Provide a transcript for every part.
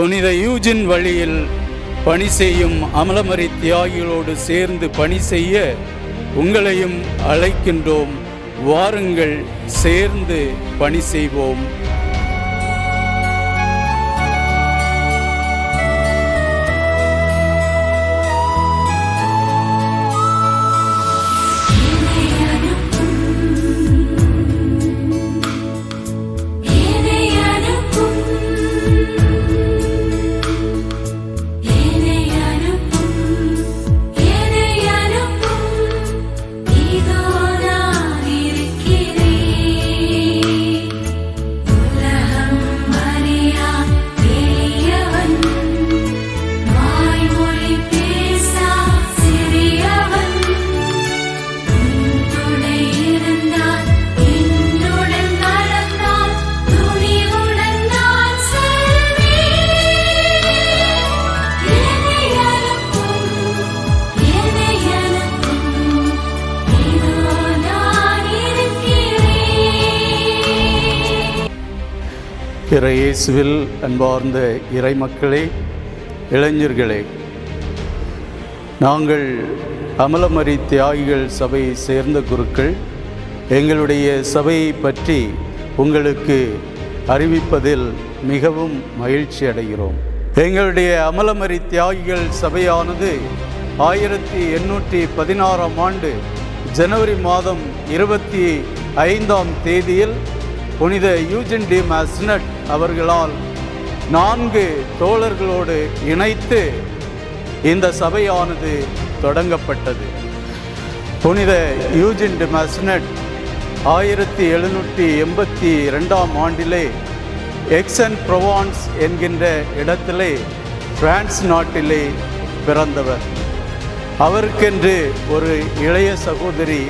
புனித யூஜின் வழியில் பணி செய்யும் அமலமரி தியாகிகளோடு சேர்ந்து பணி செய்ய உங்களையும் அழைக்கின்றோம். வாருங்கள், சேர்ந்து பணி செய்வோம். இயேசுவில் அன்பார்ந்த இறைமக்களே, இளைஞர்களே, நாங்கள் அமலமரி தியாகிகள் சபையை சேர்ந்த குருக்கள் எங்களுடைய சபையை பற்றி உங்களுக்கு அறிவிப்பதில் மிகவும் மகிழ்ச்சி அடைகிறோம். எங்களுடைய அமலமரி தியாகிகள் சபையானது 1816ஆம் ஆண்டு ஜனவரி மாதம் 25ஆம் தேதியில் புனித யூஜின் டி மாஸ்னட் அவர்களால் 4 தோழர்களோடு இணைத்து இந்த சபையானது தொடங்கப்பட்டது. புனித யூஜின் டி மாஸ்னட் 1782ஆம் ஆண்டிலே எக்ஸ்-அன்-ப்ரொவான்ஸ் என்கின்ற இடத்திலே பிரான்ஸ் நாட்டிலே பிறந்தவர். அவருக்கென்று ஒரு இளைய சகோதரி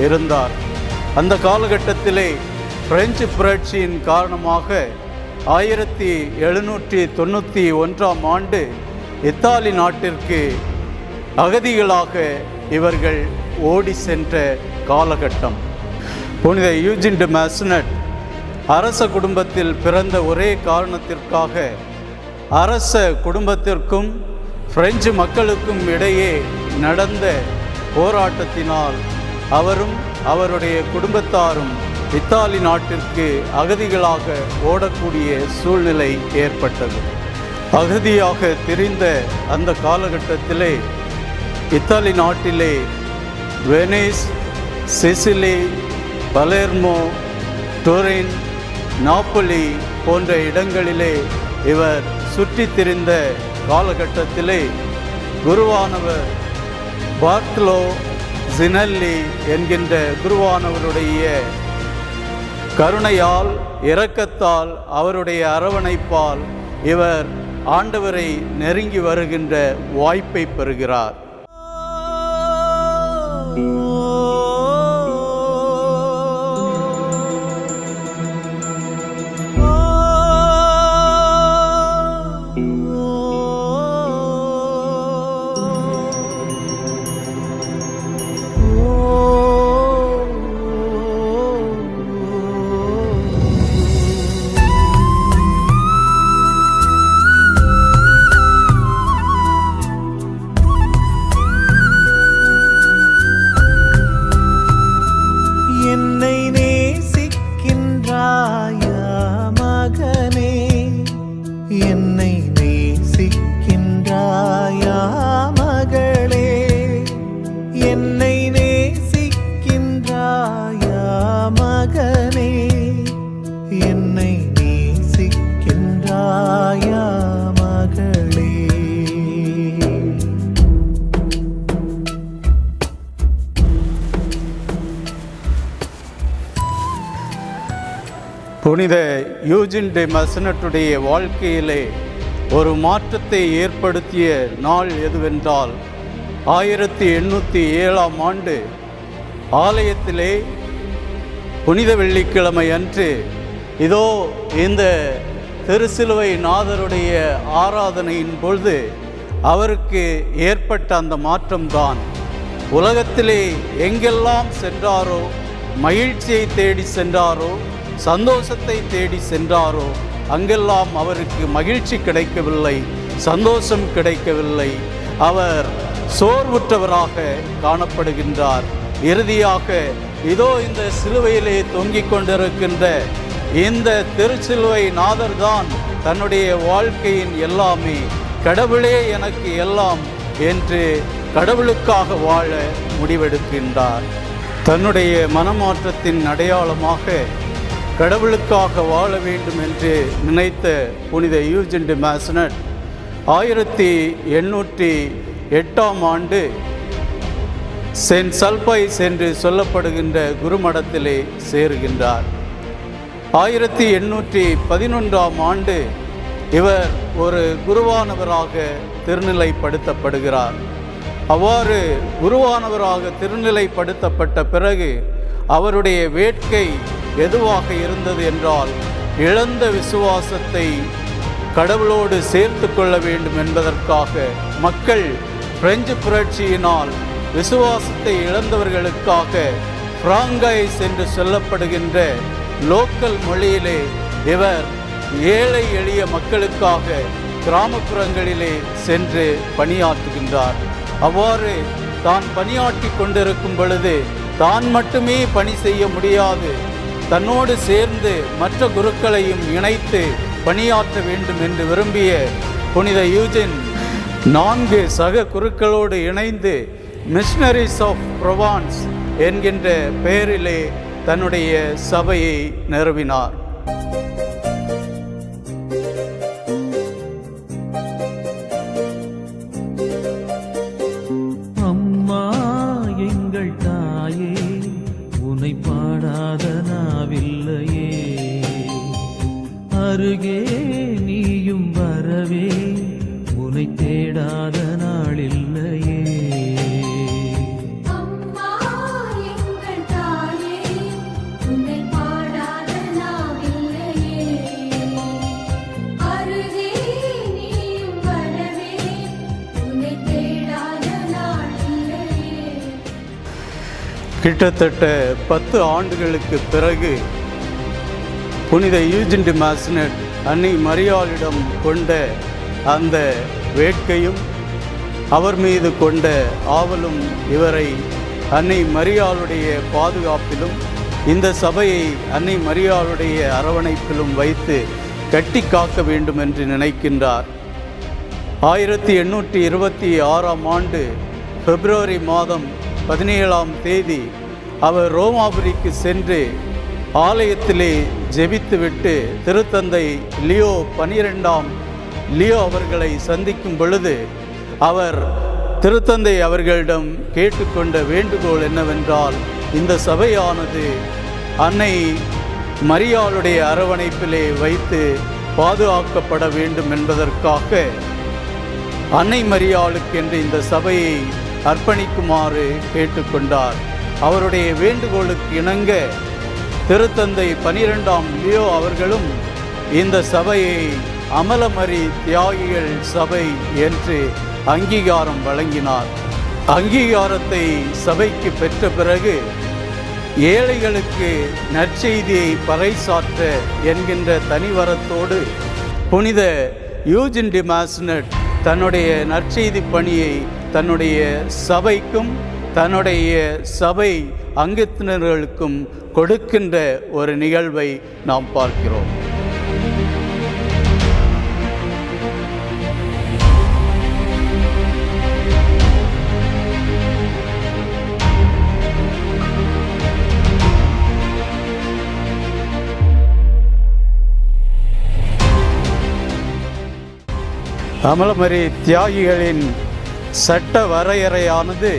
இருந்தார். அந்த காலகட்டத்திலே பிரெஞ்சு புரட்சியின் காரணமாக 1791ஆம் ஆண்டு இத்தாலி நாட்டிற்கு அகதிகளாக இவர்கள் ஓடி சென்ற காலகட்டம். புனித யூஜின் டி மாஸ்னட் அரச குடும்பத்தில் பிறந்த ஒரே காரணத்திற்காக அரச குடும்பத்திற்கும் பிரெஞ்சு மக்களுக்கும் இடையே நடந்த போராட்டத்தினால் அவரும் அவருடைய குடும்பத்தாரும் இத்தாலி நாட்டிற்கு அகதிகளாக ஓடக்கூடிய சூழ்நிலை ஏற்பட்டது. அகதியாக திரிந்த அந்த காலகட்டத்திலே இத்தாலி நாட்டிலே வெனிஸ், சிசிலி, பலேர்மோ, டொரின், நாப்பொலி போன்ற இடங்களிலே இவர் சுற்றி திரிந்த காலகட்டத்திலே குருவானவர் பார்த்லோ ஜினல்லி என்கின்ற குருவானவருடைய கருணையால், இரக்கத்தால், அவருடைய அரவணைப்பால் இவர் ஆண்டவரை நெருங்கி வருகின்ற வாய்ப்பை பெறுகிறார். புனித யூஜின் டி மாஸ்னட்டுடைய வாழ்க்கையிலே ஒரு மாற்றத்தை ஏற்படுத்திய நாள் எதுவென்றால் 1807ஆம் ஆண்டு ஆலயத்திலே புனித வெள்ளிக்கிழமை அன்று இதோ இந்த திருசிலுவை நாதருடைய ஆராதனையின் பொழுது அவருக்கு ஏற்பட்ட அந்த மாற்றம்தான். உலகத்திலே எங்கெல்லாம் சென்றாரோ, மகிழ்ச்சியை தேடி சென்றாரோ, சந்தோஷத்தை தேடி சென்றாரோ, அங்கெல்லாம் அவருக்கு மகிழ்ச்சி கிடைக்கவில்லை, சந்தோஷம் கிடைக்கவில்லை. அவர் சோர்வுற்றவராக காணப்படுகின்றார். இறுதியாக இதோ இந்த சிலுவையிலே தொங்கிக் கொண்டிருக்கின்ற இந்த திருச்சிலுவை நாதர்தான் தன்னுடைய வாழ்க்கையின் எல்லாமே, கடவுளே எனக்கு எல்லாம் என்று கடவுளுக்காக வாழ முடிவெடுக்கின்றார். தன்னுடைய மனமாற்றத்தின் அடையாளமாக கடவுளுக்காக வாழ வேண்டும் என்று நினைத்த புனித யூஜின் டி மாஸ்னட் 1808 சென்ட் சல்பைஸ் என்று சொல்லப்படுகின்ற குருமடத்திலே சேருகின்றார். 1811 இவர் ஒரு குருவானவராக திருநிலைப்படுத்தப்படுகிறார். அவ்வாறு குருவானவராக திருநிலைப்படுத்தப்பட்ட பிறகு அவருடைய வேட்கை எதுவாக இருந்தது என்றால், இழந்த விசுவாசத்தை கடவுளோடு சேர்த்து கொள்ள வேண்டும் என்பதற்காக மக்கள் பிரெஞ்சு புரட்சியினால் விசுவாசத்தை இழந்தவர்களுக்காக பிராங்கைஸ் என்று சொல்லப்படுகின்ற லோக்கல் மொழியிலே இவர் ஏழை எளிய மக்களுக்காக கிராமப்புறங்களிலே சென்று பணியாற்றுகின்றார். அவ்வாறு தான் பணியாற்றி கொண்டிருக்கும் பொழுது தான் மட்டுமே பணி செய்ய முடியாது, தன்னோடு சேர்ந்து மற்ற குருக்களையும் இணைத்து பணியாற்ற வேண்டும் என்று விரும்பிய புனித யூஜின் 4 சக குருக்களோடு இணைந்து மிஷனரிஸ் ஆஃப் ப்ரொவான்ஸ் என்கின்ற பெயரிலே தன்னுடைய சபையை நிறுவினார். அம்மா எங்கள் தாயே, உன்னை பாடாத நாவில்லையே, அருகே நீயும் வரவே உன்னை தேடாத நாளில்லையே. கிட்டத்தட்ட 10 ஆண்டுகளுக்கு பிறகு புனித யூஜின் டி மாஸ்னட் அன்னை மரியாளிடம் கொண்ட அந்த வேட்கையும் அவர் மீது கொண்ட ஆவலும் இவரை அன்னை மரியாளுடைய பாதுகாப்பிலும் இந்த சபையை அன்னை மரியாளுடைய அரவணைப்பிலும் வைத்து கட்டி காக்க வேண்டும் என்று நினைக்கின்றார். 1826 பிப்ரவரி மாதம் 17 அவர் ரோமாபுரிக்கு சென்று ஆலயத்திலே ஜெபித்துவிட்டு திருத்தந்தை லியோ 12 அவர்களை சந்திக்கும் பொழுது அவர் திருத்தந்தை அவர்களிடம் கேட்டுக்கொண்ட வேண்டுகோள் என்னவென்றால், இந்த சபையானது அன்னை மரியாளுடைய அரவணைப்பிலே வைத்து பாதுகாக்கப்பட வேண்டும் என்பதற்காக அன்னை மரியாளுக்கு என்று இந்த சபையை அர்ப்பணிக்குமாறு கேட்டுக்கொண்டார். அவருடைய வேண்டுகோளுக்கு இணங்க திருத்தந்தை 12 லியோ அவர்களும் இந்த சபையை அமலமரி தியாகிகள் சபை என்று அங்கீகாரம் வழங்கினார். அங்கீகாரத்தை சபைக்கு பெற்ற பிறகு ஏழைகளுக்கு நற்செய்தியை பறைசாற்ற என்கின்ற தனிவரத்தோடு புனித யூஜின் டி மாஸ்னட் தன்னுடைய நற்செய்தி பணியை தன்னுடைய சபைக்கும் தன்னுடைய சபை அங்கத்தினர்களுக்கும் கொடுக்கின்ற ஒரு நிகழ்வை நாம் பார்க்கிறோம். அமலமரி தியாகிகளின் சட்ட வரையறையானது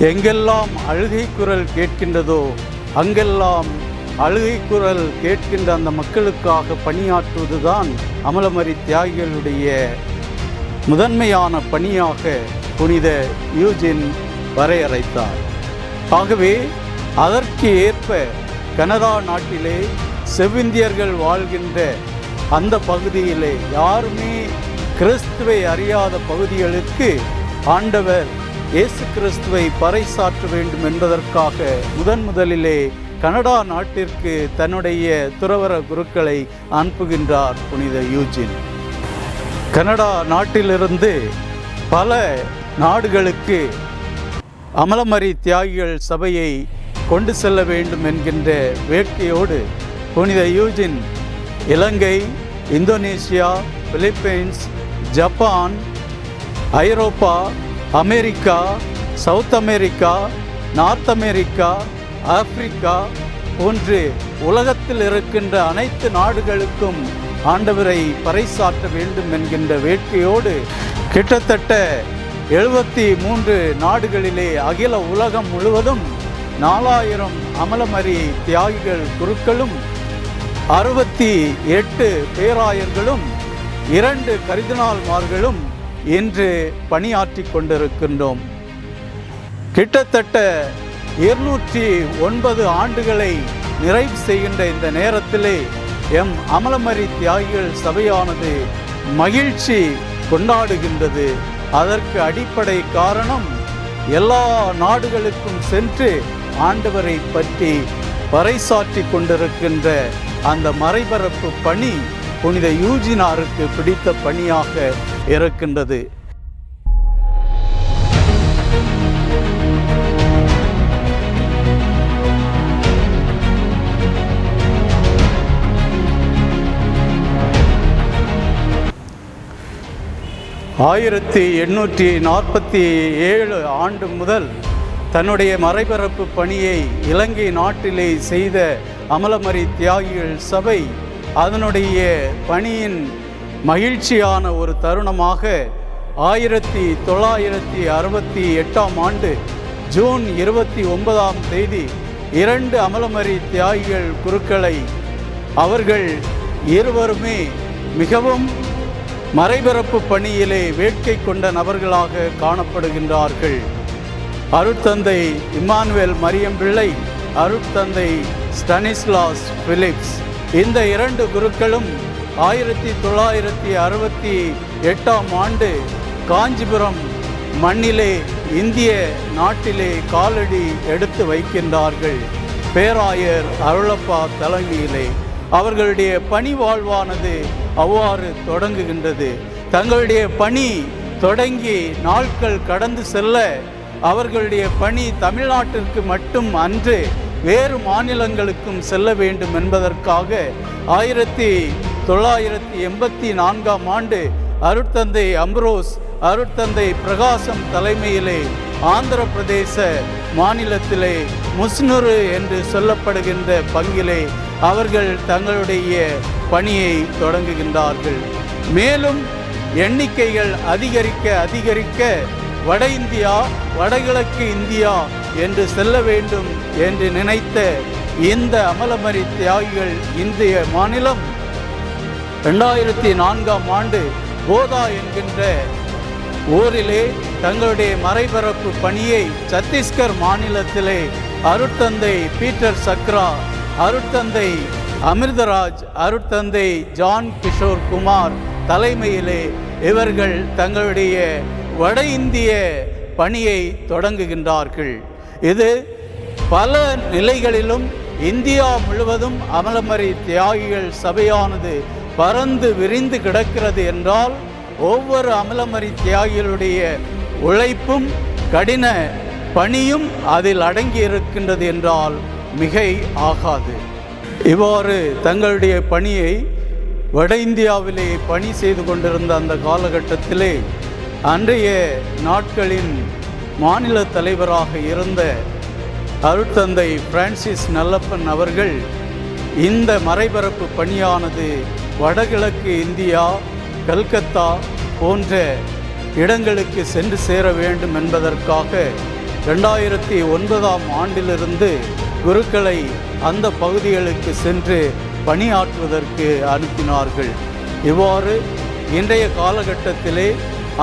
எங்கெல்லாம் அழுகை குரல் கேட்கின்றதோ அங்கெல்லாம் அழுகை குரல் கேட்கின்ற அந்த மக்களுக்காக பணியாற்றுவதுதான் அமலமரி தியாகிகளுடைய முதன்மையான பணியாக புனித யூஜின் வரையறைத்தார். ஆகவே அதற்கு ஏற்ப கனடா நாட்டிலே செவ்விந்தியர்கள் வாழ்கின்ற அந்த பகுதியிலே யாருமே கிறிஸ்துவை அறியாத பகுதிகளுக்கு ஆண்டவர் இயேசு கிறிஸ்துவை பறைசாற்ற வேண்டும் என்பதற்காக முதலிலே கனடா நாட்டிற்கு தன்னுடைய துறவற குருக்களை அனுப்புகின்றார் புனித யூஜின். கனடா நாட்டிலிருந்து பல நாடுகளுக்கு அமலமரி தியாகிகள் சபையை கொண்டு செல்ல வேண்டும் என்கின்ற வேட்கையோடு புனித Eugene Ilangai, Indonesia, Philippines, Japan, Europe, America, south America, north America, Africa போன்று உலகத்தில் இருக்கின்ற அனைத்து நாடுகளுக்கும் ஆண்டவரை பறைசாற்ற வேண்டும் என்கின்ற வேட்கையோடு கிட்டத்தட்ட 73 நாடுகளிலே அகில உலகம் முழுவதும் 4000 அமலமரி தியாகிகள் குருக்களும் 68 பேராயர்களும் 2 கர்தினால்மார்களும் இன்று பணியாற்றி கொண்டிருக்கின்றோம். கிட்டத்தட்ட 209 ஆண்டுகளை நிறைவு செய்கின்ற இந்த நேரத்திலே எம் அமலமரி தியாகிகள் சபையானது மகிழ்ச்சி கொண்டாடுகின்றது. அதற்கு அடிப்படை காரணம் எல்லா நாடுகளுக்கும் சென்று ஆண்டவரை பற்றி பறைசாற்றி கொண்டிருக்கின்ற அந்த மறைபரப்பு பணி புனித யூஜினாருக்கு பிடித்த பணியாக இருக்கின்றது. ஆயிரத்தி 847 ஆண்டு முதல் தன்னுடைய மறைபரப்பு பணியை இலங்கை நாட்டிலே செய்த அமலமரி தியாகிகள் சபை அதனுடைய பணியின் மகிழ்ச்சியான ஒரு தருணமாக 1968 ஆண்டு ஜூன் 29ஆம் தேதி 2 அமலமரி தியாகிகள் குருக்களை அவர்கள் இருவருமே மிகவும் மறைபரப்பு பணியிலே வேட்கை கொண்ட நபர்களாக காணப்படுகின்றார்கள். அருட்தந்தை இம்மானுவேல் மரியம் பிள்ளை, அருட்தந்தை ஸ்டானிஸ்லாஸ் பிலிப்ஸ். இந்த 2 குருக்களும் 1968 ஆண்டு காஞ்சிபுரம் மண்ணிலே இந்திய நாட்டிலே காலடி எடுத்து வைக்கின்றார்கள். பேராயர் அருளப்பா தலைமையிலே அவர்களுடைய பணி வாழ்வானது அவ்வாறு தொடங்குகின்றது. தங்களுடைய பணி தொடங்கி நாட்கள் கடந்து செல்ல அவர்களுடைய பணி தமிழ்நாட்டிற்கு மட்டும் அன்று வேறு மாநிலங்களுக்கும் செல்ல வேண்டும் என்பதற்காக 1984ஆம் ஆண்டு அருட்தந்தை அம்ப்ரோஸ், அருட்தந்தை பிரகாசம் தலைமையிலே ஆந்திர பிரதேச மாநிலத்திலே முஸ்னூரு என்று சொல்லப்படுகின்ற பங்கிலே அவர்கள் தங்களுடைய பணியை தொடங்குகின்றார்கள். மேலும் எண்ணிக்கைகள் அதிகரிக்க வட இந்தியா, வடகிழக்கு இந்தியா என்று செல்ல வேண்டும் என்று நினைத்த இந்த அமலமரி தியாகிகள் இந்திய மாநிலம் 2004ஆம் ஆண்டு போதா என்கின்ற ஊரிலே தங்களுடைய மறைபரப்பு பணியை சத்தீஸ்கர் மாநிலத்திலே அருட்தந்தை பீட்டர் சக்ரா, அருட்தந்தை அமிர்தராஜ், அருட்தந்தை ஜான் கிஷோர் குமார் தலைமையிலே இவர்கள் தங்களுடைய வட இந்திய பணியை தொடங்குகின்றார்கள். இது பல நிலைகளிலும் இந்தியா முழுவதும் அமலமரி தியாகிகள் சபையானது பறந்து விரிந்து கிடக்கிறது என்றால் ஒவ்வொரு அமலமரி தியாகிகளுடைய உழைப்பும் கடின பணியும் அதில் அடங்கி இருக்கின்றது என்றால் மிகை ஆகாது. இவ்வாறு தங்களுடைய பணியை வட இந்தியாவிலே பணி செய்து கொண்டிருந்த அந்த காலகட்டத்திலே அன்றைய நாட்களின் மாநில தலைவராக இருந்த அருட்தந்தை பிரான்சிஸ் நல்லப்பன் அவர்கள் இந்த மறைபரப்பு பணியானது வடகிழக்கு இந்தியா, கல்கத்தா போன்ற இடங்களுக்கு சென்று சேர வேண்டும் என்பதற்காக 2009ஆம் ஆண்டிலிருந்து குருக்களை அந்த பகுதிகளுக்கு சென்று பணியாற்றுவதற்கு அனுப்பினார்கள். இவ்வாறு இன்றைய காலகட்டத்திலே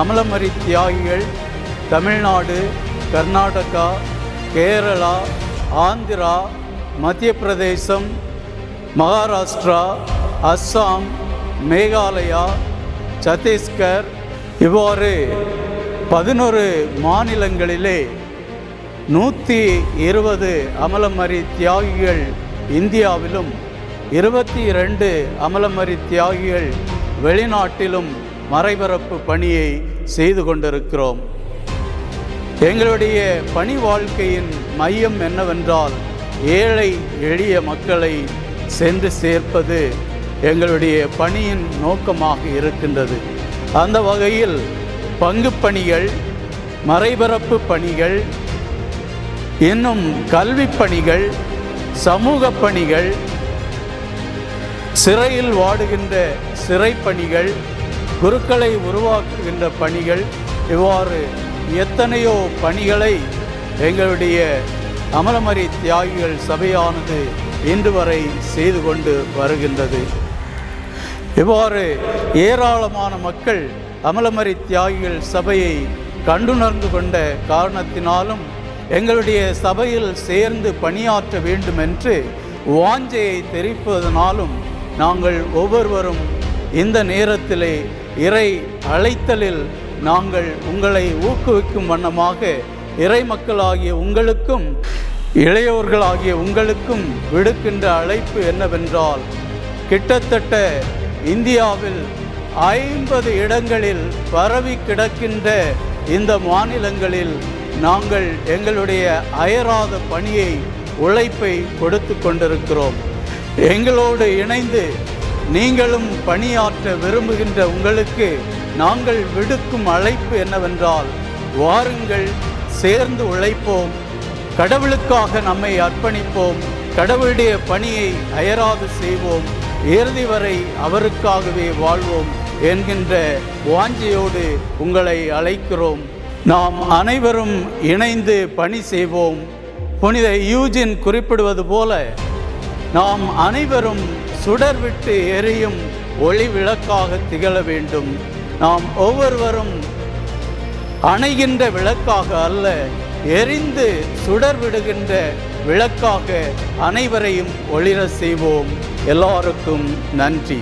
அமலமரி தியாகிகள் தமிழ்நாடு, கர்நாடகா, கேரளா, ஆந்திரா, மத்திய பிரதேசம், மகாராஷ்டிரா, அஸ்ஸாம், மேகாலயா, சத்தீஸ்கர் இவ்வாறு 11 மாநிலங்களிலே 120 அமலமரி தியாகிகள் இந்தியாவிலும் 22 அமலமரி தியாகிகள் வெளிநாட்டிலும் மறைபரப்பு பணியை செய்து கொண்டிருக்கிறோம். எங்களுடைய பணி வாழ்க்கையின் மையம் என்னவென்றால் ஏழை எளிய மக்களை சென்று சேர்ப்பது எங்களுடைய பணியின் நோக்கமாக இருக்கின்றது. அந்த வகையில் பங்கு பணிகள், மறைபரப்பு பணிகள், இன்னும் கல்வி பணிகள், சமூக பணிகள், சிறையில் வாடுகின்ற சிறை பணிகள், குருக்களை உருவாக்குகின்ற பணிகள், இவ்வாறு எத்தனையோ பணிகளை எங்களுடைய அமலமரி தியாகிகள் சபையானது இன்று வரை செய்து கொண்டு வருகின்றது. இவ்வாறு ஏராளமான மக்கள் அமலமரி தியாகிகள் சபையை கண்டுணர்ந்து கொண்ட காரணத்தினாலும் எங்களுடைய சபையில் சேர்ந்து பணியாற்ற வேண்டும் என்று வாஞ்சையை தெரிவிப்பதனாலும் நாங்கள் ஒவ்வொருவரும் இந்த நேரத்திலே இறை அழைத்தலில் நாங்கள் உங்களை ஊக்குவிக்கும் வண்ணமாக இறை மக்களாகிய உங்களுக்கும் இளையோர்களாகிய உங்களுக்கும் விடுக்கின்ற அழைப்பு என்னவென்றால், கிட்டத்தட்ட இந்தியாவில் 50 இடங்களில் பரவி கிடக்கின்ற இந்த மாநிலங்களில் நாங்கள் எங்களுடைய அயராத பணியை உழைப்பை கொடுத்து கொண்டிருக்கிறோம். எங்களோடு இணைந்து நீங்களும் பணியாற்ற விரும்புகின்ற உங்களுக்கு நாங்கள் விடுக்கும் அழைப்பு என்னவென்றால், வாருங்கள், சேர்ந்து உழைப்போம், கடவுளுக்காக நம்மை அர்ப்பணிப்போம், கடவுளுடைய பணியை அயராது செய்வோம், இறுதி வரை அவருக்காகவே வாழ்வோம் என்கின்ற வாஞ்சையோடு உங்களை அழைக்கிறோம். நாம் அனைவரும் இணைந்து பணி செய்வோம். புனித யூஜின் குறிப்பிடுவது போல நாம் அனைவரும் சுடர் விட்டு எரியும் ஒளி விளக்காக திகழ வேண்டும். நாம் ஒவ்வொருவரும் அணைகின்ற விளக்காக அல்ல, எரிந்து சுடர் விடுகின்ற விளக்காக அனைவரையும் ஒளிர செய்வோம். எல்லாருக்கும் நன்றி.